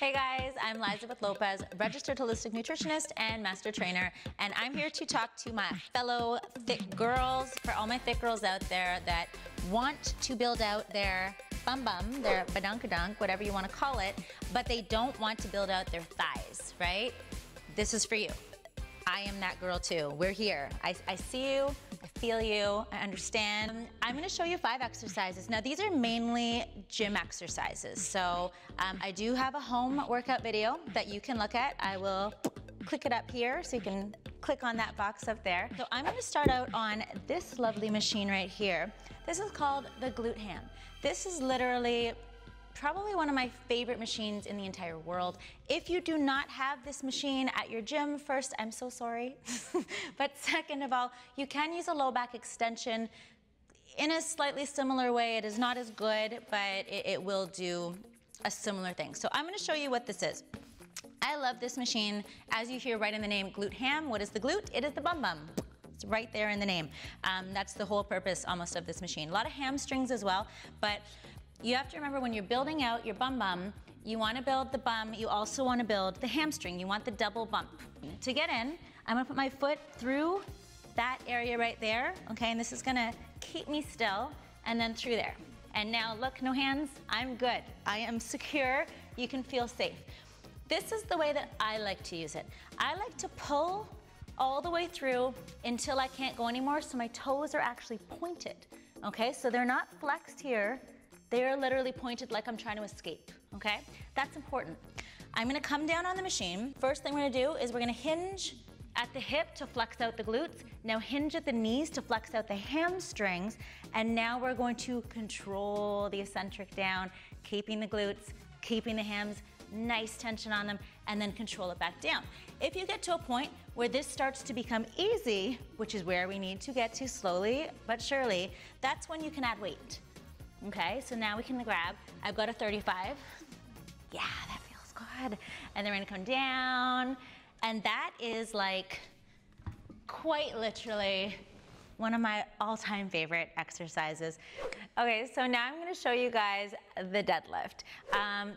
Hey guys, I'm Lyzabeth Lopez, registered holistic nutritionist and master trainer, and I'm here to talk to my fellow thick girls, for all my thick girls out there that want to build out their bum, their badunkadunk, whatever you want to call it, but they don't want to build out their thighs, right? This is for you. I am that girl too. We're here. I see you, I feel you, I understand. I'm gonna show you 5 exercises. Now these are mainly gym exercises. So I do have a home workout video that you can look at. I will click it up here so you can click on that box up there. So I'm gonna start out on this lovely machine right here. This is called the Glute Ham. This is literally probably one of my favorite machines in the entire world. If you do not have this machine at your gym, first, I'm so sorry. But second of all, you can use a low back extension in a slightly similar way. It is not as good, but it will do a similar thing. So I'm gonna show you what this is. I love this machine. As you hear right in the name, Glute Ham. What is the glute? It is the bum bum. It's right there in the name. That's the whole purpose almost of this machine. A lot of hamstrings as well, but you have to remember when you're building out your bum bum, you want to build the bum, you also want to build the hamstring. You want the double bump. To get in, I'm going to put my foot through that area right there, okay, and this is going to keep me still, and then through there. And now look, no hands, I'm good. I am secure, you can feel safe. This is the way that I like to use it. I like to pull all the way through until I can't go anymore, so my toes are actually pointed, okay? So they're not flexed here. They're literally pointed like I'm trying to escape, okay? That's important. I'm gonna come down on the machine. First thing we're gonna do is we're gonna hinge at the hip to flex out the glutes. Now hinge at the knees to flex out the hamstrings. And now we're going to control the eccentric down, keeping the glutes, keeping the hams, nice tension on them, and then control it back down. If you get to a point where this starts to become easy, which is where we need to get to slowly but surely, that's when you can add weight. Okay, so now we can grab, I've got a 35. Yeah, that feels good. And then we're gonna come down, and that is like quite literally one of my all-time favorite exercises. Okay, so now I'm gonna show you guys the deadlift.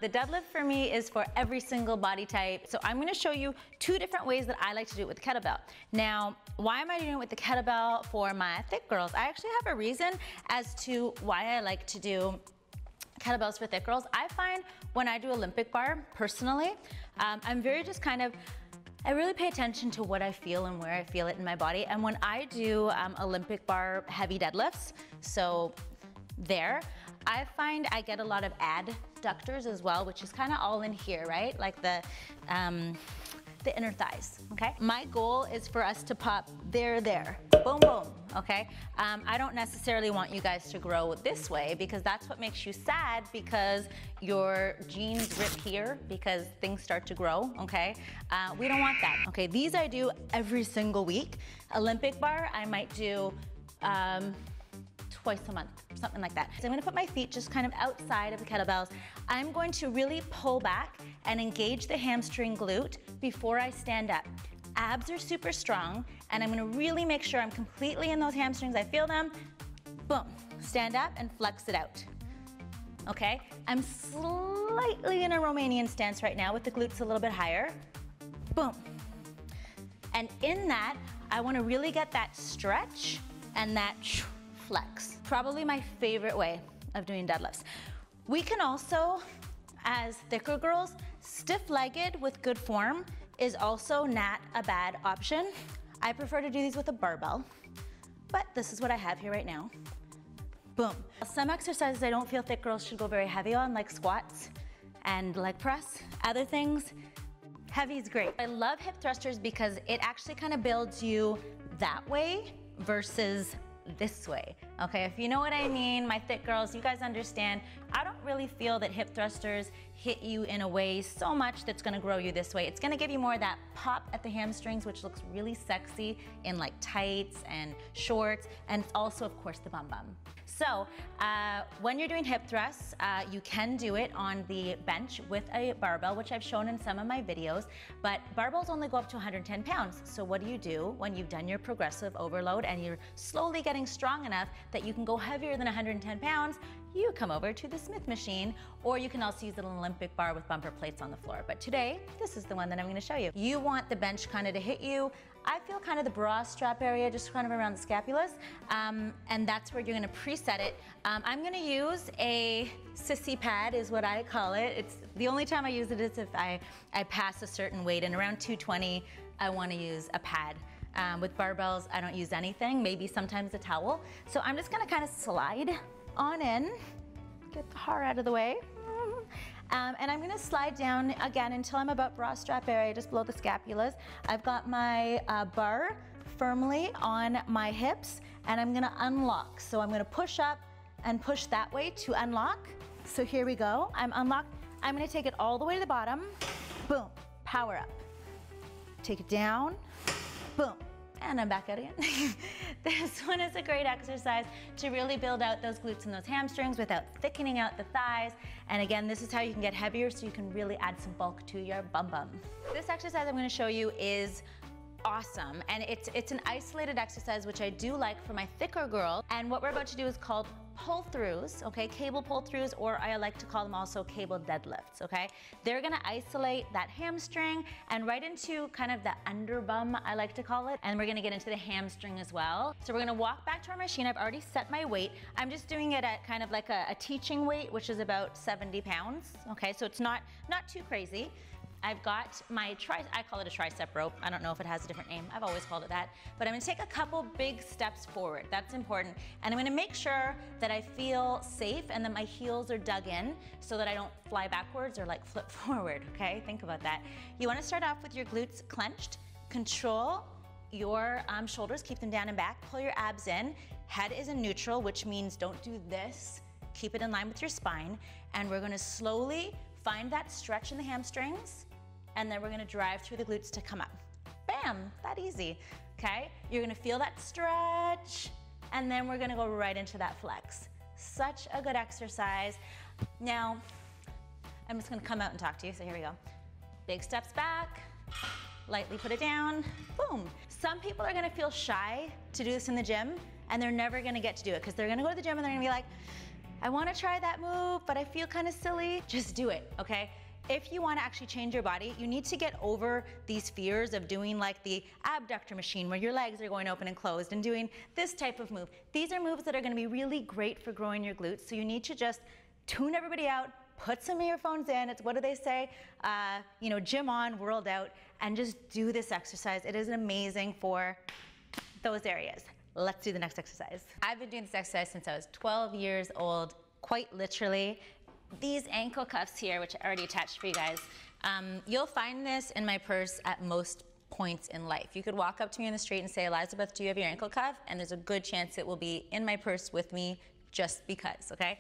The deadlift for me is for every single body type. So I'm gonna show you 2 different ways that I like to do it with the kettlebell. Now, why am I doing it with the kettlebell for my thick girls? I actually have a reason as to why I like to do kettlebells for thick girls. I find when I do Olympic bar, personally, I'm very just kind of, I really pay attention to what I feel and where I feel it in my body. And when I do Olympic bar heavy deadlifts, so there, I find I get a lot of adductors as well, which is kind of all in here, right? Like the inner thighs, okay? My goal is for us to pop there, boom, boom, okay? I don't necessarily want you guys to grow this way because that's what makes you sad, because your jeans rip here because things start to grow, okay? We don't want that, okay? These I do every single week. Olympic bar, I might do twice a month, something like that. So I'm gonna put my feet just kind of outside of the kettlebells. I'm going to really pull back and engage the hamstring glute before I stand up. Abs are super strong, and I'm gonna really make sure I'm completely in those hamstrings. I feel them, boom. Stand up and flex it out, okay? I'm slightly in a Romanian stance right now with the glutes a little bit higher, boom. And in that, I wanna really get that stretch and that flex. Probably my favorite way of doing deadlifts. We can also, as thicker girls, stiff-legged with good form is also not a bad option. I prefer to do these with a barbell, but this is what I have here right now. Boom. Some exercises I don't feel thick girls should go very heavy on, like squats and leg press. Other things, heavy is great. I love hip thrusters because it actually kind of builds you that way versus this way, okay? If you know what I mean, my thick girls, you guys understand. I don't really feel that hip thrusters hit you in a way so much that's gonna grow you this way. It's gonna give you more of that pop at the hamstrings, which looks really sexy in like tights and shorts, and it's also, of course, the bum bum. So when you're doing hip thrusts, you can do it on the bench with a barbell, which I've shown in some of my videos, but barbells only go up to 110 pounds. So what do you do when you've done your progressive overload and you're slowly getting strong enough that you can go heavier than 110 pounds? you come over to the Smith machine, or you can also use an Olympic bar with bumper plates on the floor. But today, this is the one that I'm gonna show you. You want the bench kind of to hit you. I feel kind of the bra strap area, just kind of around the scapulas, and that's where you're gonna preset it. I'm gonna use a sissy pad, is what I call it. It's the only time I use it is if I pass a certain weight, and around 220, I wanna use a pad. With barbells, I don't use anything, maybe sometimes a towel. So I'm just gonna kind of slide on in, get the heart out of the way. And I'm gonna slide down again until I'm about bra strap area, just below the scapulas. I've got my bar firmly on my hips, and I'm gonna unlock. So I'm gonna push up and push that way to unlock. So here we go, I'm unlocked. I'm gonna take it all the way to the bottom, boom, power up. Take it down, boom, and I'm back out again. This one is a great exercise to really build out those glutes and those hamstrings without thickening out the thighs. And again, this is how you can get heavier so you can really add some bulk to your bum bum. This exercise I'm gonna show you is awesome, and it's an isolated exercise, which I do like for my thicker girl. And what we're about to do is called pull-throughs, okay? Cable pull-throughs, or I like to call them also cable deadlifts, okay? They're gonna isolate that hamstring and right into kind of the underbum, I like to call it, and we're gonna get into the hamstring as well. So we're gonna walk back to our machine. I've already set my weight. I'm just doing it at kind of like a teaching weight, which is about 70 pounds, okay? So it's not too crazy. I've got my I call it a tricep rope. I don't know if it has a different name. I've always called it that. But I'm gonna take a couple big steps forward. That's important. And I'm gonna make sure that I feel safe and that my heels are dug in so that I don't fly backwards or like flip forward, okay? Think about that. You wanna start off with your glutes clenched. Control your shoulders, keep them down and back. Pull your abs in. Head is in neutral, which means don't do this. Keep it in line with your spine. And we're gonna slowly find that stretch in the hamstrings, and then we're gonna drive through the glutes to come up. Bam, that easy, okay? You're gonna feel that stretch, and then we're gonna go right into that flex. Such a good exercise. Now, I'm just gonna come out and talk to you, so here we go. Big steps back, lightly put it down, boom. Some people are gonna feel shy to do this in the gym, and they're never gonna get to do it, because they're gonna go to the gym and they're gonna be like, I wanna try that move, but I feel kind of silly. Just do it, okay? If you wanna actually change your body, you need to get over these fears of doing like the abductor machine where your legs are going open and closed and doing this type of move. These are moves that are gonna be really great for growing your glutes, so you need to just tune everybody out, put some earphones in. It's, what do they say? You know, gym on, world out, and just do this exercise. It is amazing for those areas. Let's do the next exercise. I've been doing this exercise since I was 12 years old, quite literally. These ankle cuffs here, which I already attached for you guys, you'll find this in my purse at most points in life. You could walk up to me in the street and say, Lyzabeth, do you have your ankle cuff? And there's a good chance it will be in my purse with me just because, okay?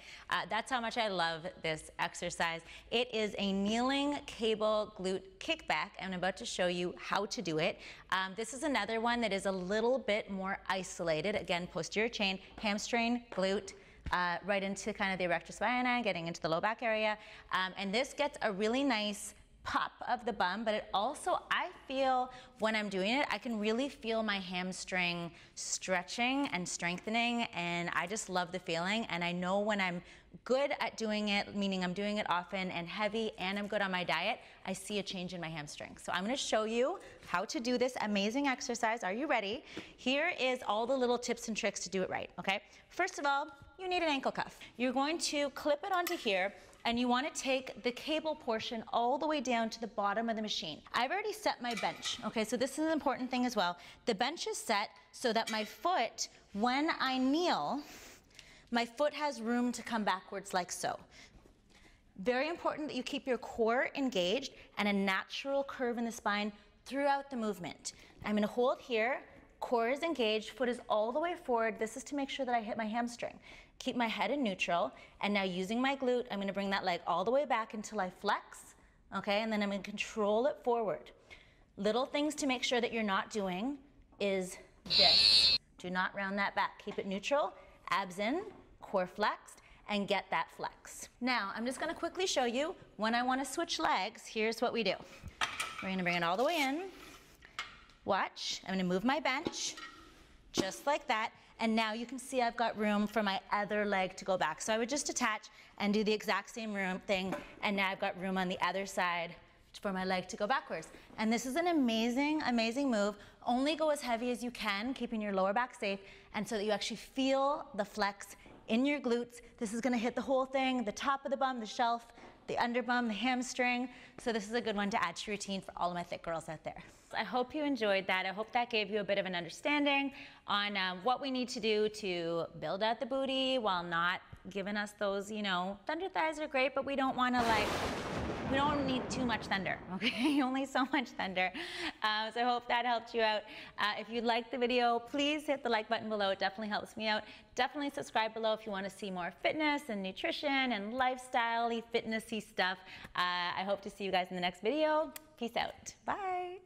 That's how much I love this exercise. It is a kneeling cable glute kickback, and I'm about to show you how to do it. This is another one that is a little bit more isolated. Again, posterior chain, hamstring, glute, right into kind of the erector spinae, getting into the low back area. And this gets a really nice pop of the bum, but it also, I feel when I'm doing it, I can really feel my hamstring stretching and strengthening, and I just love the feeling. And I know when I'm good at doing it, meaning I'm doing it often and heavy, and I'm good on my diet, I see a change in my hamstring. So I'm gonna show you how to do this amazing exercise. Are you ready? Here is all the little tips and tricks to do it right, okay? First of all, you need an ankle cuff. You're going to clip it onto here, and you want to take the cable portion all the way down to the bottom of the machine. I've already set my bench, okay, so this is an important thing as well. The bench is set so that my foot, when I kneel, my foot has room to come backwards like so. Very important that you keep your core engaged and a natural curve in the spine throughout the movement. I'm gonna hold here, core is engaged, foot is all the way forward. This is to make sure that I hit my hamstring. Keep my head in neutral, and now using my glute, I'm gonna bring that leg all the way back until I flex, okay? And then I'm gonna control it forward. Little things to make sure that you're not doing is this. Do not round that back. Keep it neutral, abs in, core flexed, and get that flex. Now, I'm just gonna quickly show you when I wanna switch legs, here's what we do. We're gonna bring it all the way in. Watch, I'm gonna move my bench, just like that. And now you can see I've got room for my other leg to go back. So I would just attach and do the exact same thing, and now I've got room on the other side for my leg to go backwards. And this is an amazing, amazing move. Only go as heavy as you can, keeping your lower back safe, and so that you actually feel the flex in your glutes. This is gonna hit the whole thing, the top of the bum, the shelf, the under bum, the hamstring. So this is a good one to add to your routine for all of my thick girls out there. I hope you enjoyed that. I hope that gave you a bit of an understanding on what we need to do to build out the booty while not giving us those, you know, thunder thighs are great, but we don't want to we don't need too much thunder, okay? Only so much thunder. So I hope that helped you out. If you liked the video, please hit the like button below. It definitely helps me out. Definitely subscribe below if you want to see more fitness and nutrition and lifestyle-y, fitnessy stuff. I hope to see you guys in the next video. Peace out. Bye.